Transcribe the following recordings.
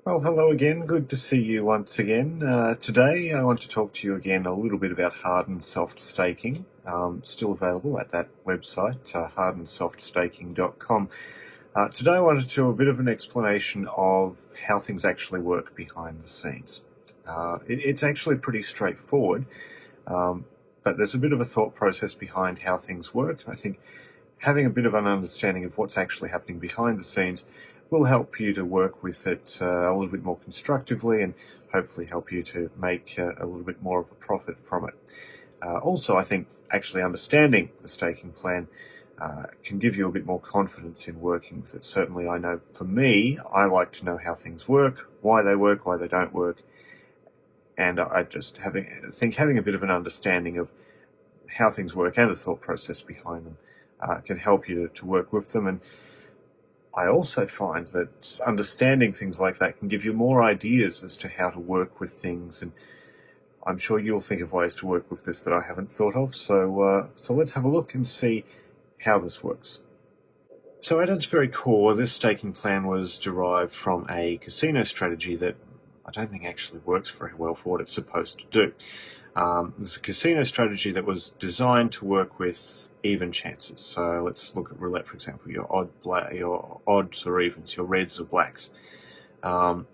Well, hello again. Good to see you once again. Today I want to talk to you again a little bit about HardNSoft Staking. Still available at that website, HardNSoftStaking.com. Today I wanted to do a bit of an explanation of how things actually work behind the scenes. It's actually pretty straightforward, but there's a bit of a thought process behind how things work. I think having a bit of an understanding of what's actually happening behind the scenes will help you to work with it a little bit more constructively and hopefully help you to make a little bit more of a profit from it. Also, I think actually understanding the staking plan can give you a bit more confidence in working with it. Certainly, I know for me, I like to know how things work, why they don't work, and I just having a bit of an understanding of how things work and the thought process behind them can help you to work with them. And I also find that understanding things like that can give you more ideas as to how to work with things, and I'm sure you'll think of ways to work with this that I haven't thought of. So let's have a look and see how this works. So at its very core, this staking plan was derived from a casino strategy that I don't think actually works very well for what it's supposed to do. There's a casino strategy that was designed to work with even chances. So let's look at roulette, for example. Your odds or evens, your reds or blacks. House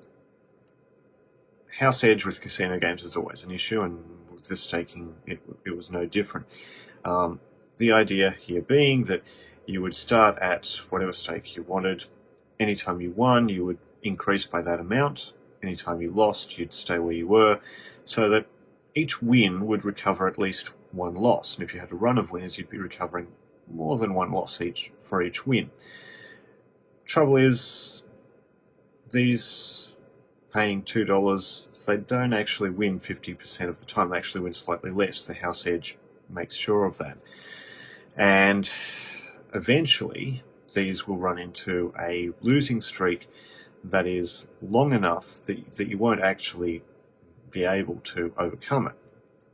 edge with casino games is always an issue, and with this staking, it was no different. The idea here being that you would start at whatever stake you wanted. Anytime you won, you would increase by that amount. Anytime you lost, you'd stay where you were, so that each win would recover at least one loss. And if you had a run of winners, you'd be recovering more than one loss for each win. Trouble is, these paying $2, they don't actually win 50% of the time. They actually win slightly less. The house edge makes sure of that. And eventually, these will run into a losing streak that is long enough that you won't actually be able to overcome it,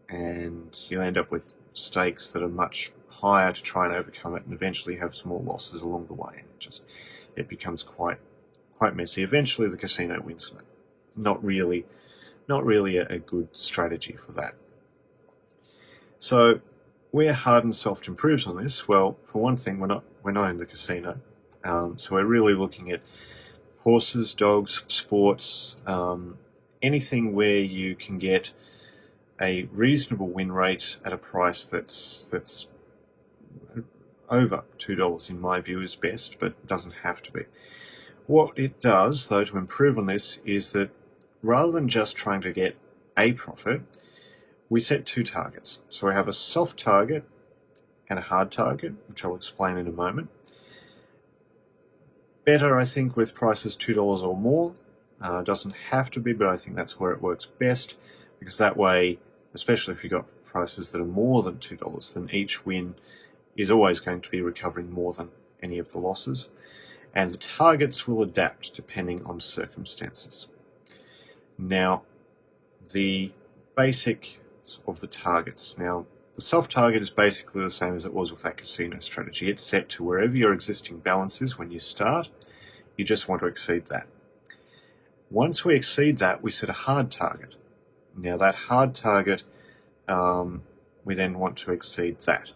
and you'll end up with stakes that are much higher to try and overcome it, and eventually have small losses along the way, and it becomes quite messy. Eventually the casino wins it. Not really a good strategy for that. So where HardNSoft improves on this, well, for one thing, we're not in the casino, so we're really looking at horses, dogs, sports, anything where you can get a reasonable win rate at a price that's over $2, in my view, is best, but doesn't have to be. What it does, though, to improve on this is that rather than just trying to get a profit, we set two targets. So we have a soft target and a hard target, which I'll explain in a moment. Better, I think, with prices $2 or more. Doesn't have to be, but I think that's where it works best, because that way, especially if you've got prices that are more than $2, then each win is always going to be recovering more than any of the losses. And the targets will adapt depending on circumstances. Now, the basic of the targets. Now, the soft target is basically the same as it was with that casino strategy. It's set to wherever your existing balance is when you start. You just want to exceed that. Once we exceed that, we set a hard target. Now that hard target, we then want to exceed that.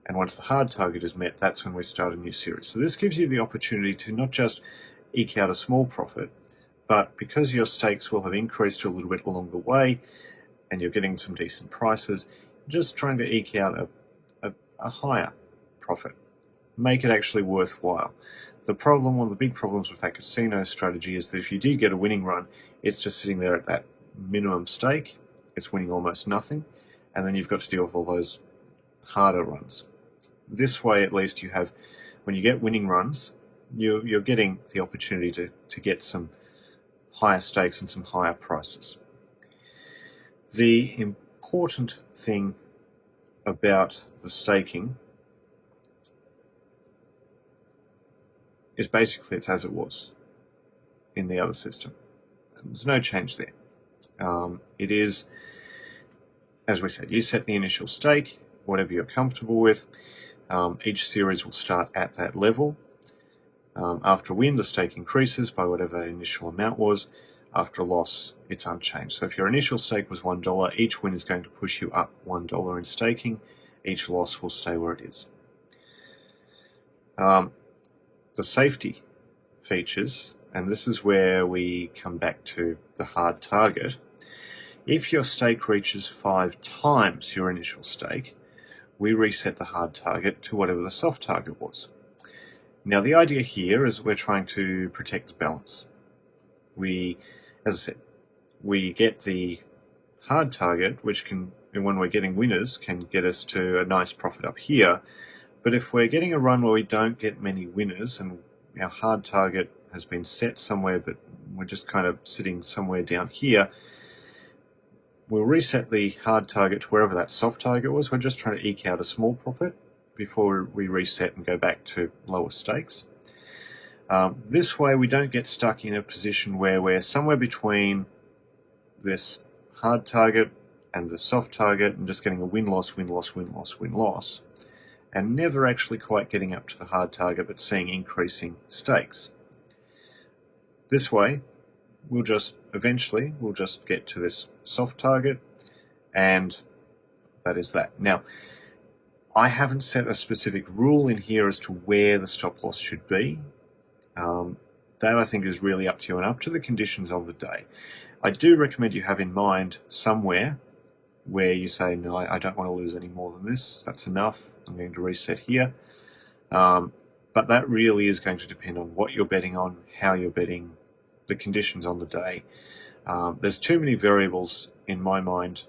And once the hard target is met, that's when we start a new series. So this gives you the opportunity to not just eke out a small profit, but because your stakes will have increased a little bit along the way, and you're getting some decent prices, you're just trying to eke out a higher profit. Make it actually worthwhile. One of the big problems with that casino strategy is that if you do get a winning run, it's just sitting there at that minimum stake, it's winning almost nothing, and then you've got to deal with all those harder runs. This way, at least, when you get winning runs, you're getting the opportunity to get some higher stakes and some higher prices. The important thing about the staking is basically it's as it was in the other system. There's no change there. It is, as we said, you set the initial stake, whatever you're comfortable with. Each series will start at that level. After a win, the stake increases by whatever that initial amount was. After a loss, it's unchanged. So if your initial stake was $1, each win is going to push you up $1 in staking. Each loss will stay where it is. The safety features, and this is where we come back to the hard target. If your stake reaches 5 times your initial stake, we reset the hard target to whatever the soft target was. Now the idea here is we're trying to protect the balance. As I said, we get the hard target, which can, when we're getting winners, can get us to a nice profit up here. But if we're getting a run where we don't get many winners and our hard target has been set somewhere, but we're just kind of sitting somewhere down here, we'll reset the hard target to wherever that soft target was. We're just trying to eke out a small profit before we reset and go back to lower stakes. This way we don't get stuck in a position where we're somewhere between this hard target and the soft target and just getting a win-loss, win-loss, win-loss, win-loss, and never actually quite getting up to the hard target but seeing increasing stakes. This way we'll just get to this soft target, and that is that. Now, I haven't set a specific rule in here as to where the stop loss should be. That I think is really up to you and up to the conditions on the day. I do recommend you have in mind somewhere where you say, no, I don't want to lose any more than this. That's enough. I'm going to reset here. But that really is going to depend on what you're betting on, how you're betting, the conditions on the day. There's too many variables in my mind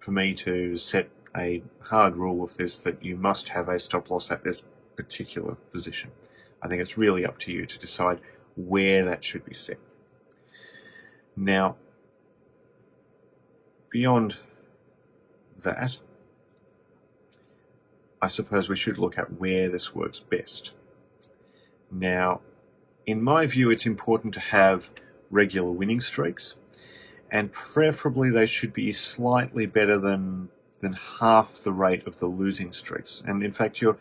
for me to set a hard rule with this that you must have a stop loss at this particular position. I think it's really up to you to decide where that should be set. Now, beyond that, I suppose we should look at where this works best. Now, in my view, it's important to have regular winning streaks, and preferably they should be slightly better than half the rate of the losing streaks. And in fact, your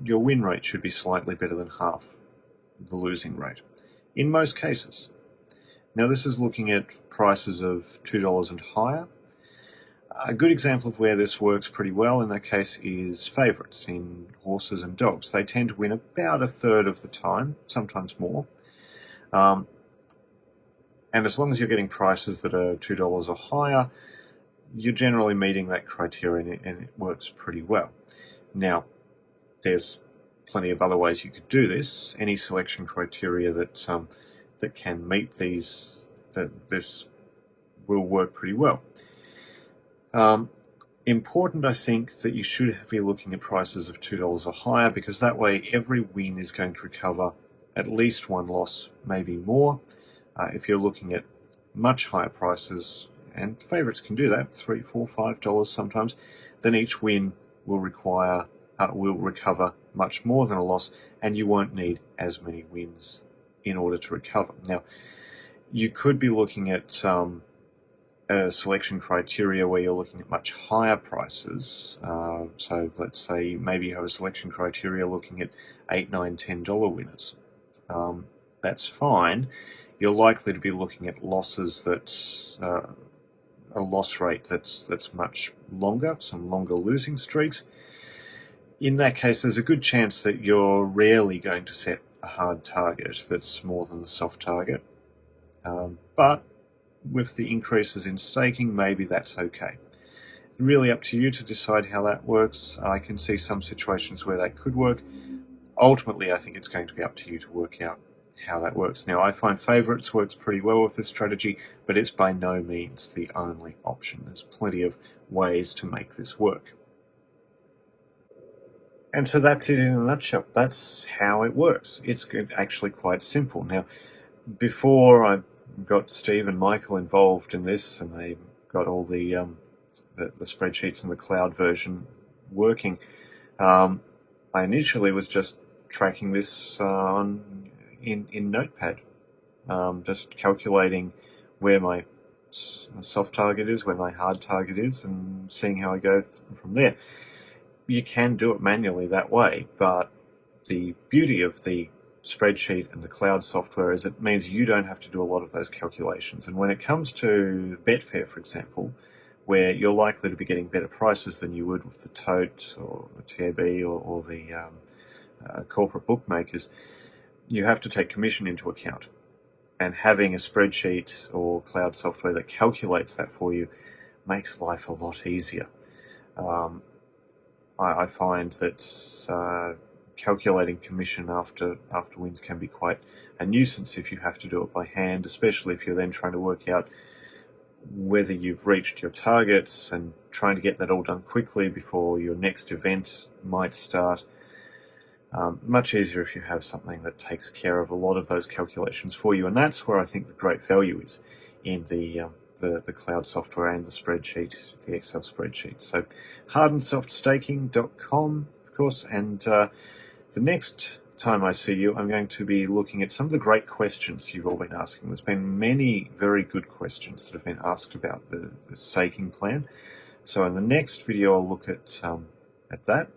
win rate should be slightly better than half the losing rate in most cases. Now, this is looking at prices of $2 and higher. A good example of where this works pretty well in that case is favourites in horses and dogs. They tend to win about a third of the time, sometimes more. And as long as you're getting prices that are $2 or higher, you're generally meeting that criteria and it works pretty well. Now, there's plenty of other ways you could do this. Any selection criteria that can meet these, this will work pretty well. Important, I think, that you should be looking at prices of $2 or higher, because that way every win is going to recover at least one loss, maybe more. If you're looking at much higher prices, and favourites can do that, $3, $4, $5 sometimes, then each win will recover much more than a loss, and you won't need as many wins in order to recover. Now, you could be looking at a selection criteria where you're looking at much higher prices. So let's say maybe you have a selection criteria looking at $8, $9, $10 winners. That's fine. You're likely to be looking at losses that a loss rate that's much longer, some longer losing streaks. In that case, there's a good chance that you're rarely going to set a hard target that's more than the soft target. But with the increases in staking, maybe that's okay. Really up to you to decide how that works. I can see some situations where that could work. Ultimately, I think it's going to be up to you to work out how that works. Now, I find favourites works pretty well with this strategy, but it's by no means the only option. There's plenty of ways to make this work. And so that's it in a nutshell. That's how it works. It's actually quite simple. Now, before I got Steve and Michael involved in this, and they got all the spreadsheets and the cloud version working, I initially was just tracking this in Notepad, just calculating where my soft target is, where my hard target is, and seeing how I go from there. You can do it manually that way, but the beauty of the spreadsheet and the cloud software is it means you don't have to do a lot of those calculations. And when it comes to Betfair, for example, where you're likely to be getting better prices than you would with the tote or the TAB or the corporate bookmakers, you have to take commission into account. And having a spreadsheet or cloud software that calculates that for you makes life a lot easier. I find that calculating commission after wins can be quite a nuisance if you have to do it by hand, especially if you're then trying to work out whether you've reached your targets and trying to get that all done quickly before your next event might start. Much easier if you have something that takes care of a lot of those calculations for you, and that's where I think the great value is in the cloud software and the spreadsheet, the Excel spreadsheet. So HardNSoftStaking.com, of course, and the next time I see you, I'm going to be looking at some of the great questions you've all been asking. There's been many very good questions that have been asked about the staking plan. So in the next video, I'll look at that,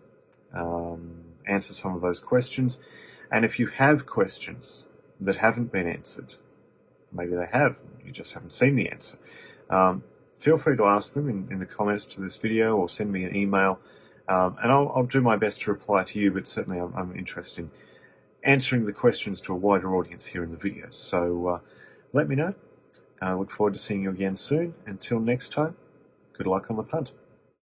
answer some of those questions. And if you have questions that haven't been answered, maybe they have, you just haven't seen the answer, feel free to ask them in the comments to this video or send me an email, and I'll do my best to reply to you, but certainly I'm interested in answering the questions to a wider audience here in the video. So let me know. I look forward to seeing you again soon. Until next time, good luck on the punt.